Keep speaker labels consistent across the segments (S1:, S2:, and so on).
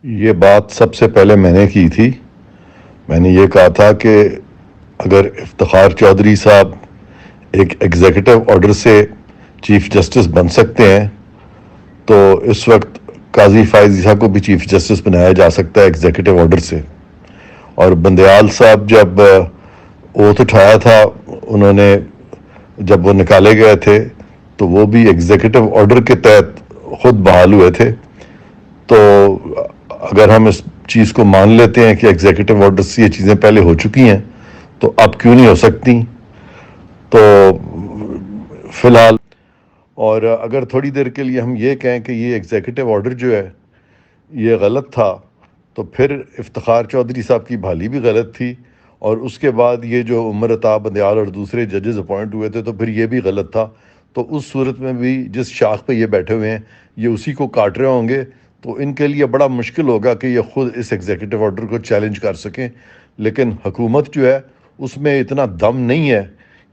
S1: یہ بات سب سے پہلے میں نے کی تھی. میں نے یہ کہا تھا کہ اگر افتخار چودھری صاحب ایک ایگزیکٹو آرڈر سے چیف جسٹس بن سکتے ہیں تو اس وقت قاضی فائز عیسیٰ کو بھی چیف جسٹس بنایا جا سکتا ہے ایگزیکٹو آرڈر سے. اور بندیال صاحب جب اوتھ اٹھایا تھا انہوں نے، جب وہ نکالے گئے تھے تو وہ بھی ایگزیکٹو آرڈر کے تحت خود بحال ہوئے تھے. تو اگر ہم اس چیز کو مان لیتے ہیں کہ ایگزیکٹو آرڈر سے یہ چیزیں پہلے ہو چکی ہیں تو اب کیوں نہیں ہو سکتی. تو فی الحال، اور اگر تھوڑی دیر کے لیے ہم یہ کہیں کہ یہ ایگزیکٹو آرڈر جو ہے یہ غلط تھا تو پھر افتخار چودھری صاحب کی بحالی بھی غلط تھی، اور اس کے بعد یہ جو عمر عطا بندیال اور دوسرے ججز اپوائنٹ ہوئے تھے تو پھر یہ بھی غلط تھا. تو اس صورت میں بھی جس شاخ پہ یہ بیٹھے ہوئے ہیں یہ اسی کو کاٹ رہے ہوں گے، تو ان کے لیے بڑا مشکل ہوگا کہ یہ خود اس ایگزیکٹو آرڈر کو چیلنج کر سکیں. لیکن حکومت جو ہے اس میں اتنا دم نہیں ہے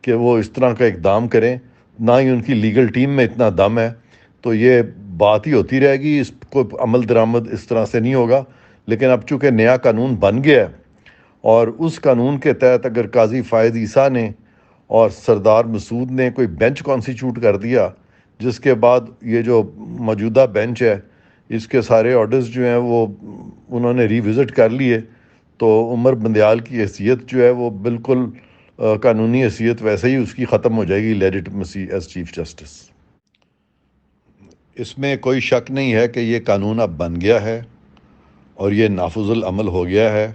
S1: کہ وہ اس طرح کا اقدام کریں، نہ ہی ان کی لیگل ٹیم میں اتنا دم ہے. تو یہ بات ہی ہوتی رہے گی، اس کو عمل درآمد اس طرح سے نہیں ہوگا. لیکن اب چونکہ نیا قانون بن گیا ہے اور اس قانون کے تحت اگر قاضی فائز عیسیٰ نے اور سردار مسعود نے کوئی بینچ کانسٹیچیوٹ کر دیا، جس کے بعد یہ جو موجودہ بینچ ہے اس کے سارے آرڈرز جو ہیں وہ انہوں نے ری وزٹ کر لیے، تو عمر بندیال کی حیثیت جو ہے وہ بالکل قانونی حیثیت ویسے ہی اس کی ختم ہو جائے گی لیجٹمیسی ایز چیف جسٹس. اس میں کوئی شک نہیں ہے کہ یہ قانون اب بن گیا ہے اور یہ نافذ العمل ہو گیا ہے،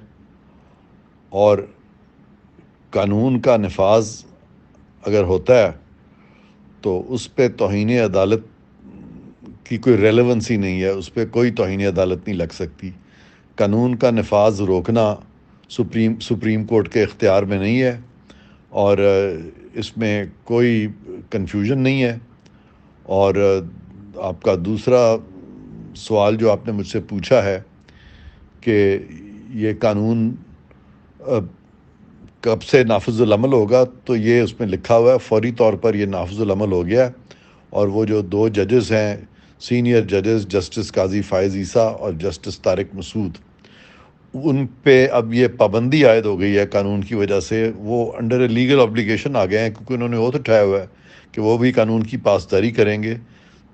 S1: اور قانون کا نفاذ اگر ہوتا ہے تو اس پہ توہین عدالت کی کوئی ریلیونسی نہیں ہے، اس پہ کوئی توہین عدالت نہیں لگ سکتی. قانون کا نفاذ روکنا سپریم کورٹ کے اختیار میں نہیں ہے، اور اس میں کوئی کنفیوژن نہیں ہے. اور آپ کا دوسرا سوال جو آپ نے مجھ سے پوچھا ہے کہ یہ قانون کب سے نافذ العمل ہوگا، تو یہ اس میں لکھا ہوا ہے فوری طور پر یہ نافذ العمل ہو گیا ہے. اور وہ جو دو ججز ہیں سینئر ججز، جسٹس قاضی فائز عیسیٰ اور جسٹس طارق مسعود، ان پہ اب یہ پابندی عائد ہو گئی ہے قانون کی وجہ سے. وہ انڈر اے لیگل آبلیگیشن آ گئے ہیں کیونکہ انہوں نے اوتھ اٹھایا ہوا ہے کہ وہ بھی قانون کی پاسداری کریں گے.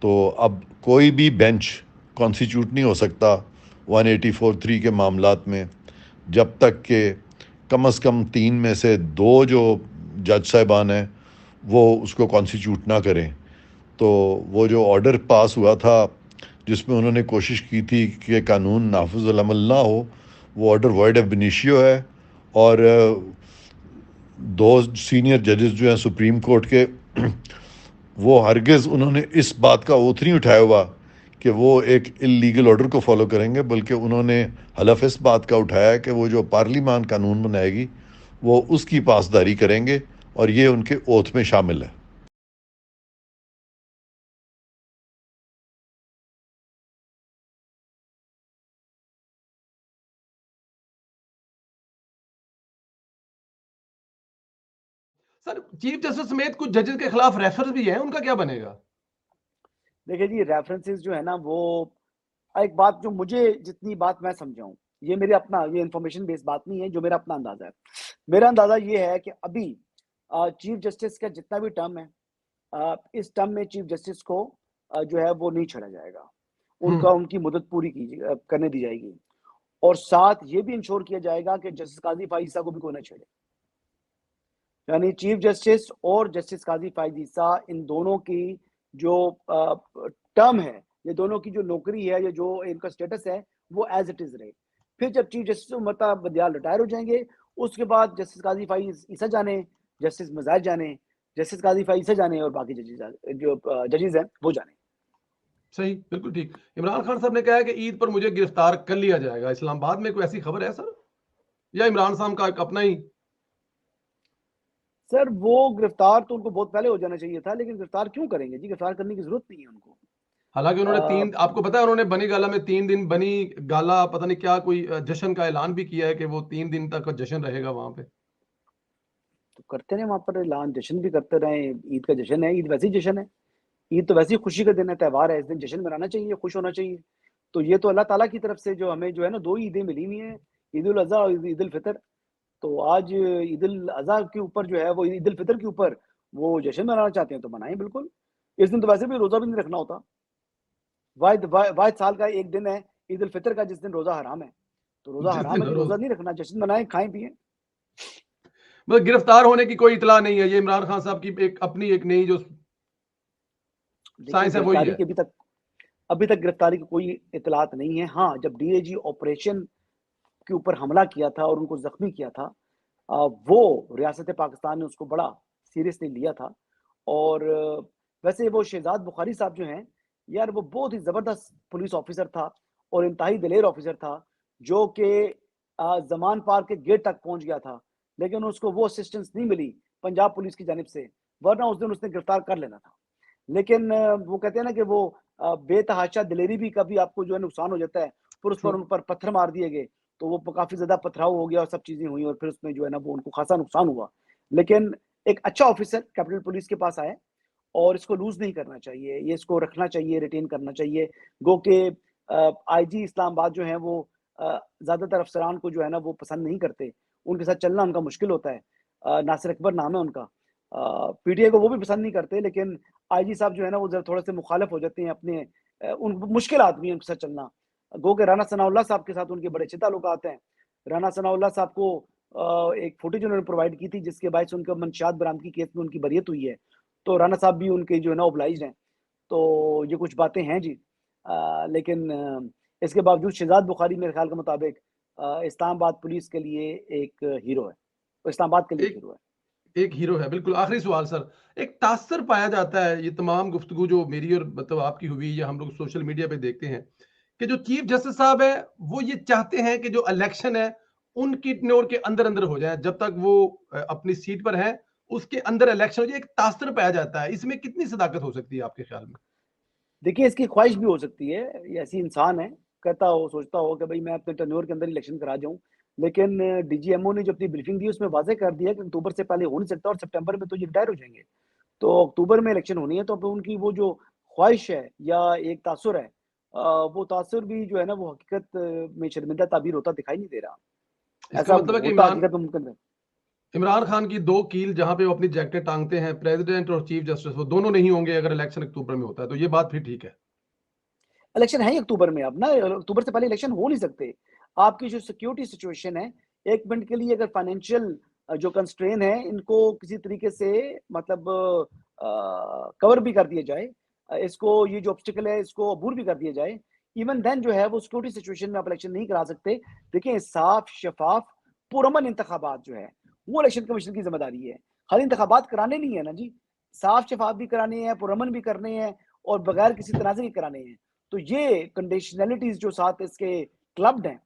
S1: تو اب کوئی بھی بینچ کانسٹیچیوٹ نہیں ہو سکتا 184(3) کے معاملات میں جب تک کہ کم از کم 3 میں سے 2 جو جج صاحبان ہیں وہ اس کو کانسٹیچیوٹ نہ کریں. تو وہ جو آرڈر پاس ہوا تھا جس میں انہوں نے کوشش کی تھی کہ قانون نافذ العمل نہ ہو، وہ آرڈر وائڈ اب انیشیو ہے. اور 2 سینئر ججز جو ہیں سپریم کورٹ کے وہ ہرگز انہوں نے اس بات کا اوتھ نہیں اٹھایا ہوا کہ وہ ایک اللیگل آرڈر کو فالو کریں گے، بلکہ انہوں نے حلف اس بات کا اٹھایا ہے کہ وہ جو پارلیمان قانون بنائے گی وہ اس کی پاسداری کریں گے، اور یہ ان کے اوتھ میں شامل ہے.
S2: سر چیف جسٹس سمیت کچھ ججز کے خلاف ریفرنس بھی ہیں، ان کا کیا بنے گا؟
S3: دیکھیں جی، ریفرنسز جو ہے نا، وہ ایک بات جو مجھے جتنی بات میں سمجھاؤں، یہ میرے اپنا، یہ انفارمیشن بیس بات نہیں ہے، جو میرا اپنا اندازہ ہے. میرا اندازہ یہ ہے کہ ابھی چیف جسٹس کا جتنا بھی ٹرم ہے، اس ٹرم میں چیف جسٹس کو جو ہے وہ نہیں چھڑا جائے گا. ان کی مدت پوری کرنے دی جائے گی، اور ساتھ یہ بھی انشور کیا جائے گا کہ جسٹس قاضی فائز عیسیٰ کو بھی کوئی نہ چھیڑے. یعنی چیف جسٹس اور جسٹس قاضی فائز عیسیٰ، ان دونوں کی جو ٹرم ہے، یہ دونوں کی جو نوکری ہے یا جو ان کا سٹیٹس ہے وہ ایز اٹ از رہے. پھر جب چیف جسٹس عمر بندیال ریٹائر ہو جائیں گے، اس کے بعد جسٹس قاضی فائز عیسیٰ جانے، جسٹس مزاج جانے، جسٹس قاضی فائز عیسیٰ جانے، اور باقی جو ججز ہیں وہ جانے.
S2: صحیح، بالکل ٹھیک. عمران خان صاحب نے کہا ہے کہ عید پر مجھے گرفتار کر لیا جائے گا. اسلام آباد میں کوئی ایسی خبر ہے سر، یا عمران صاحب کا اپنا ہی؟
S3: سر وہ گرفتار تو ان کو بہت پہلے ہو جانا چاہیے تھا، لیکن گرفتار کیوں کریں گے جی؟ گرفتار کرنے کی ضرورت نہیں ہے ان کو.
S2: حالانکہ انہوں نے آپ کو پتا ہے انہوں نے بنی گالا میں 3 دن بنی گالا پتہ نہیں کیا کوئی جشن کا اعلان بھی کیا ہے کہ وہ 3 دن تک جشن رہے گا وہاں پہ.
S3: تو کرتے رہے وہاں پر اعلان، جشن بھی کرتے رہے. عید کا جشن ہے، عید ویسے ہی جشن ہے. عید تو ویسے ہی خوشی کا دن ہے، تہوار ہے، اس دن جشن منانا چاہیے، خوش ہونا چاہیے. تو یہ تو اللہ تعالیٰ کی طرف سے جو ہمیں جو ہے نا 2 عیدیں ملی ہوئی ہیں, عید الاضحیٰ اور عید الفطر. تو آج عید الاضحیٰ کے اوپر جو ہے وہ عید الفطر کے اوپر وہ جشن منانا چاہتے ہیں تو منائیں بالکل. اس دن تو ویسے بھی روزہ بھی نہیں رکھنا ہوتا. واحد سال کا ایک دن ہے عید الفطر کا جس دن روزہ حرام ہے. تو روزہ حرام ہے, روزہ نہیں رکھنا, جشن منائیں, کھائیں پیئیں.
S2: مطلب گرفتار ہونے کی کوئی اطلاع نہیں ہے, یہ عمران خان صاحب کی ایک اپنی ایک نئی جو سائنس ہے وہی ہے.
S3: ابھی تک گرفتاری کی کوئی اطلاعات نہیں ہے. ہاں, جب ڈی اے جی آپریشن کے اوپر حملہ کیا تھا اور ان کو زخمی کیا تھا, وہ ریاست پاکستان نے اس کو بڑا سیریسلی لیا تھا. اور ویسے وہ شہزاد بخاری صاحب جو ہیں یار, وہ بہت ہی زبردست پولیس آفیسر تھا اور انتہائی دلیر آفیسر تھا, جو کہ زمان پارک کے گیٹ تک پہنچ گیا تھا, لیکن اس کو وہ اسسٹنس نہیں ملی پنجاب پولیس کی جانب سے, ورنہ اس دن اس نے گرفتار کر لینا تھا. لیکن وہ کہتے ہیں نا کہ وہ بے تحاشا دلیری بھی کبھی آپ کو جو ہے نقصان ہو جاتا ہے. پھر اس پر ان پر پتھر مار دیے گئے تو وہ کافی زیادہ پتھراؤ ہو گیا اور سب چیزیں ہوئی, اور پھر اس میں جو ہے نا وہ ان کو خاصا نقصان ہوا. لیکن ایک اچھا آفیسر کیپٹل پولیس کے پاس آیا, اور اس کو لوز نہیں کرنا چاہیے, یہ اس کو رکھنا چاہیے, ریٹین کرنا چاہیے. گو کہ آئی جی اسلام آباد جو ہیں وہ زیادہ تر افسران کو جو ہے نا وہ پسند نہیں کرتے, ان کے ساتھ چلنا ان کا مشکل ہوتا ہے. ناصر اکبر نام ہے ان کا. پی ٹی آئی کو وہ بھی پسند نہیں کرتے, لیکن آئی جی صاحب جو ہے نا وہ تھوڑے سے مخالف ہو جاتے ہیں اپنے, ان مشکل آدمی ہیں ان کے ساتھ چلنا. گو کہ رانا ثناء اللہ صاحب کے ساتھ ان کے بڑے اچھے تعلقات ہیں. رانا ثناء اللہ صاحب کو ایک فوٹیج انہوں نے پرووائڈ کی تھی جس کے باعث ان کے منشیات برآمدگی کیس میں ان کی بریت ہوئی ہے. تو رانا صاحب بھی ان کے جو ہے نا اوبلائزڈ ہیں. تو یہ کچھ باتیں ہیں جی. لیکن اس کے باوجود شہزاد بخاری میرے خیال کے مطابق اسلام آباد پولیس کے لیے ایک ہیرو ہے, اسلام آباد کے لیے ہیرو ہے,
S2: ایک ہیرو ہے. بالکل. آخری سوال سر, ایک تاثر پایا جاتا ہے یہ تمام گفتگو جو میری اور مطلب آپ کی ہوئی یا ہم لوگ سوشل میڈیا پہ دیکھتے ہیں کہ جو چیف جسٹس صاحب ہیں وہ یہ چاہتے ہیں کہ جو الیکشن ہے ان کی ٹینور کے اندر اندر ہو جائے, جب تک وہ اپنی سیٹ پر ہیں اس کے اندر الیکشن ہو جائے. ایک تاثر پایا جاتا ہے, اس میں کتنی صداقت ہو سکتی ہے آپ کے خیال میں؟
S3: دیکھیے اس کی خواہش بھی ہو سکتی ہے, یہ ایسی انسان ہے, کہتا ہو سوچتا ہو کہ بھائی میں اپنے ٹینور کے اندر الیکشن کرا جاؤں. لیکن ڈی جی ایم او نے جو اپنی بریفنگ دی اس میں واضح کر دیا کہ اکتوبر سے پہلے ہو نہیں سکتا, اور سپٹمبر میں تو یہ ریٹائر ہو جائیں گے. تو اکتوبر میں الیکشن ہونی ہے, تو ان کی وہ جو خواہش ہے یا ایک تاثر ہے, وہ تاثر بھی جو ہے نا وہ حقیقت میں شرمندہ تعبیر ہوتا دکھائی نہیں دے رہا. ایسا
S2: مطلب ہے کہ
S3: ہوتا حقیقت میں ممکن ہے.
S2: عمران خان کی 2 کیل جہاں پہ وہ اپنی جیکٹیں ٹانگتے ہیں, پریزیڈنٹ اور چیف جسٹس, وہ دونوں نہیں ہوں گے اگر الیکشن اکتوبر میں ہوتا ہے, تو یہ بات پھر ٹھیک ہے.
S3: الیکشن ہے ہی اکتوبر میں, اب نا اکتوبر سے پہلے الیکشن ہو نہیں سکتے. آپ کی جو سیکیورٹی سچویشن ہے, ایک منٹ کے لیے اگر فائنینشیل جو کنسٹرین ہے ان کو کسی طریقے سے مطلب کور بھی کر دیا جائے, اس کو یہ جو obstacle ہے اس کو عبور بھی کر دیا جائے, ایون دین جو ہے وہ سیکیورٹی سچویشن میں آپ الیکشن نہیں کرا سکتے. دیکھیں صاف شفاف پرامن انتخابات جو ہے وہ الیکشن کمیشن کی ذمہ داری ہے. خالی انتخابات کرانے نہیں ہے نا جی, صاف شفاف بھی کرانے ہیں, پرامن بھی کرنے ہیں, اور بغیر کسی تنازع کے کرانے ہیں. تو یہ کنڈیشنلٹیز جو ساتھ اس کے کلبڈ ہیں,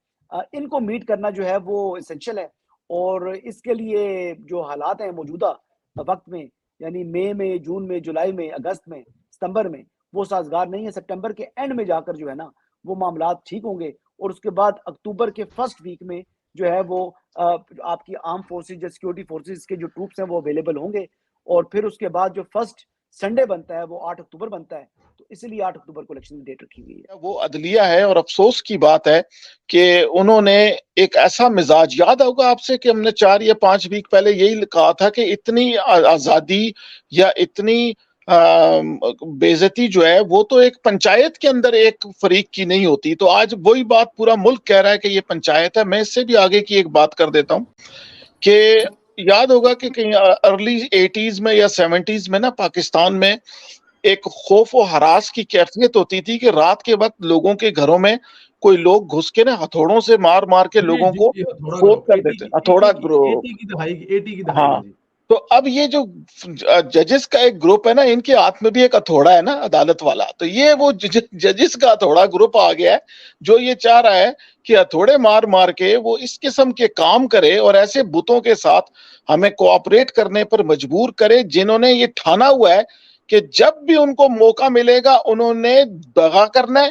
S3: ان کو میٹ کرنا جو ہے وہ اسینشل ہے. اور اس کے لیے جو حالات ہیں موجودہ وقت میں, یعنی مئی میں, جون میں, جولائی میں, اگست میں, ستمبر میں, وہ سازگار نہیں ہے. سپٹمبر کے اینڈ میں جا کر جو ہے نا وہ معاملات ٹھیک ہوں گے, اور اس کے بعد اکتوبر کے فرسٹ ویک میں جو ہے وہ آپ کی آرم فورسز یا سیکیورٹی فورسز کے جو ٹروپس ہیں وہ اویلیبل ہوں گے. اور پھر اس کے بعد جو فرسٹ سنڈے بنتا ہے وہ 8 اکتوبر بنتا ہے, تو اسی لیے 8 اکتوبر کو الیکشن کی ڈیٹ رکھی ہوئی ہے.
S4: وہ عدلیہ ہے, اور افسوس کی بات ہے کہ انہوں نے ایک ایسا مزاج, یاد ہوگا آپ سے کہ ہم نے 4 یا 5 ویک پہلے یہی کہا تھا کہ اتنی آزادی یا اتنی بے عزتی جو ہے وہ تو ایک پنچایت کے اندر ایک فریق کی نہیں ہوتی. تو آج وہی بات پورا ملک کہہ رہا ہے کہ یہ پنچایت ہے. میں اس سے بھی آگے کی ایک بات کر دیتا ہوں کہ یاد ہوگا کہ کہیں ارلی 80s میں یا 70s میں نا پاکستان میں ایک خوف و ہراس کی کیفیت ہوتی تھی کہ رات کے وقت لوگوں کے گھروں میں کوئی لوگ گھس کے نا ہتھوڑوں سے مار مار کے لوگوں کو فوت کر دیتے, ہتھوڑا گروہ. ہاں, تو اب یہ جو ججز کا ایک گروپ ہے نا, ان کے ہاتھ میں بھی ایک ہتھوڑا ہے نا عدالت والا. تو یہ وہ ججز کا ہتھوڑا گروپ آ گیا ہے جو یہ چاہ رہا ہے کہ ہتھوڑے مار مار کے وہ اس قسم کے کام کرے اور ایسے بتوں کے ساتھ ہمیں کوآپریٹ کرنے پر مجبور کرے جنہوں نے یہ ٹھانا ہوا ہے کہ جب بھی ان کو موقع ملے گا انہوں نے دغا کرنا ہے,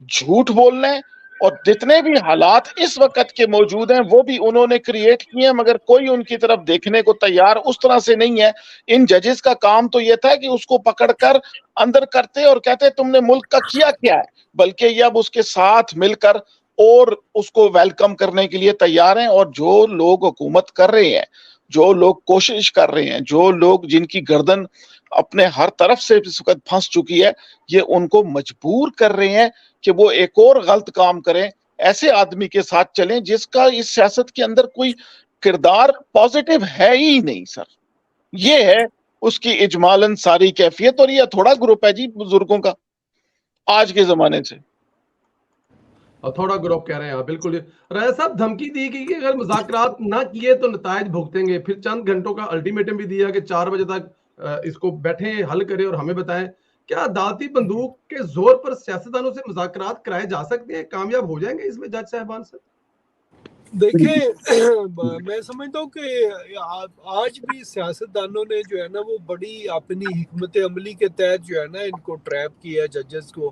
S4: جھوٹ بولنا ہے, اور جتنے بھی حالات اس وقت کے موجود ہیں وہ بھی انہوں نے کریٹ کیے ہیں، مگر کوئی ان کی طرف دیکھنے کو تیار اس طرح سے نہیں ہے. ان ججز کا کام تو یہ تھا کہ اس کو پکڑ کر اندر کرتے اور کہتے تم نے ملک کا کیا کیا ہے، بلکہ یہ اب اس کے ساتھ مل کر اور اس کو ویلکم کرنے کے لیے تیار ہیں. اور جو لوگ حکومت کر رہے ہیں، جو لوگ کوشش کر رہے ہیں، جو لوگ جن کی گردن اپنے ہر طرف سے اس وقت پھنس چکی ہے، یہ ان کو مجبور کر رہے ہیں کہ وہ ایک اور غلط کام کریں، ایسے آدمی کے ساتھ چلیں جس کا اس سیاست کے اندر کوئی کردار پازیٹیو ہے ہی نہیں. سر یہ ہے اس کی اجمالاً ساری کیفیت، اور یہ تھوڑا گروپ ہے جی بزرگوں کا آج کے زمانے سے.
S2: اور تھوڑا گروپ کہہ رہے ہیں آپ، بالکل. رائے صاحب دھمکی دی کہ اگر مذاکرات نہ کیے تو نتائج بھگتیں گے، پھر چند گھنٹوں کا الٹیمیٹم بھی دیا کہ 4 بجے تک اس کو بیٹھیں، حل کریں اور ہمیں بتائیں. کیا عدالتی بندوق کے زور پر سیاستدانوں سے مذاکرات کرائے جا سکتے ہیں؟ کامیاب ہو جائیں گے اس میں جج صاحبان سے؟
S5: دیکھیں میں سمجھتا ہوں کہ آج بھی سیاستدانوں نے جو ہے نا وہ بڑی اپنی حکمت عملی کے تحت جو ہے نا ان کو ٹریپ کیا ججز کو،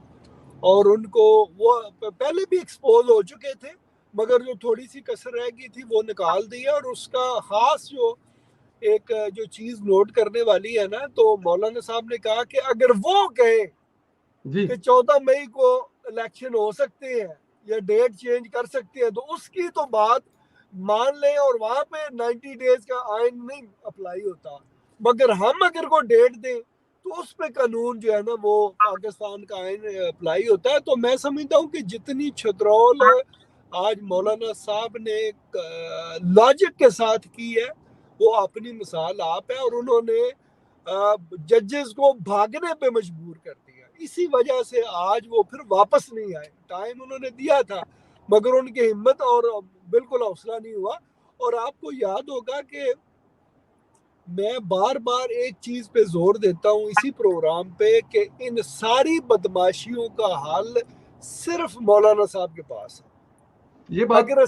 S5: اور ان کو وہ پہلے بھی ایکسپوز ہو چکے تھے، مگر جو تھوڑی سی کسر رہ گئی تھی وہ نکال دی ہے. اور اس کا خاص جو چیز نوٹ کرنے والی ہے نا، تو مولانا صاحب نے کہا کہ اگر وہ کہے
S2: جی
S5: کہ 14 مئی کو الیکشن ہو سکتے ہیں یا ڈیٹ چینج کر سکتے ہیں، تو اس کی تو بات مان لیں، اور وہاں پہ 90 ڈیز کا آئین نہیں اپلائی ہوتا. مگر ہم اگر کوئی ڈیٹ دیں تو اس پہ قانون جو ہے نا وہ پاکستان کا آئین اپلائی ہوتا ہے. تو میں سمجھتا ہوں کہ جتنی چھترول آج مولانا صاحب نے لاجک کے ساتھ کی ہے وہ اپنی مثال آپ ہے، اور انہوں نے ججز کو بھاگنے پہ مجبور کر دیا. اسی وجہ سے آج وہ پھر واپس نہیں آئے. ٹائم انہوں نے دیا تھا مگر ان کی ہمت اور بالکل حوصلہ نہیں ہوا. اور آپ کو یاد ہوگا کہ میں بار بار ایک چیز پہ زور دیتا ہوں اسی پروگرام پہ کہ ان ساری بدماشیوں کا حل صرف مولانا صاحب کے پاس ہے.
S2: یہ بات
S5: اگر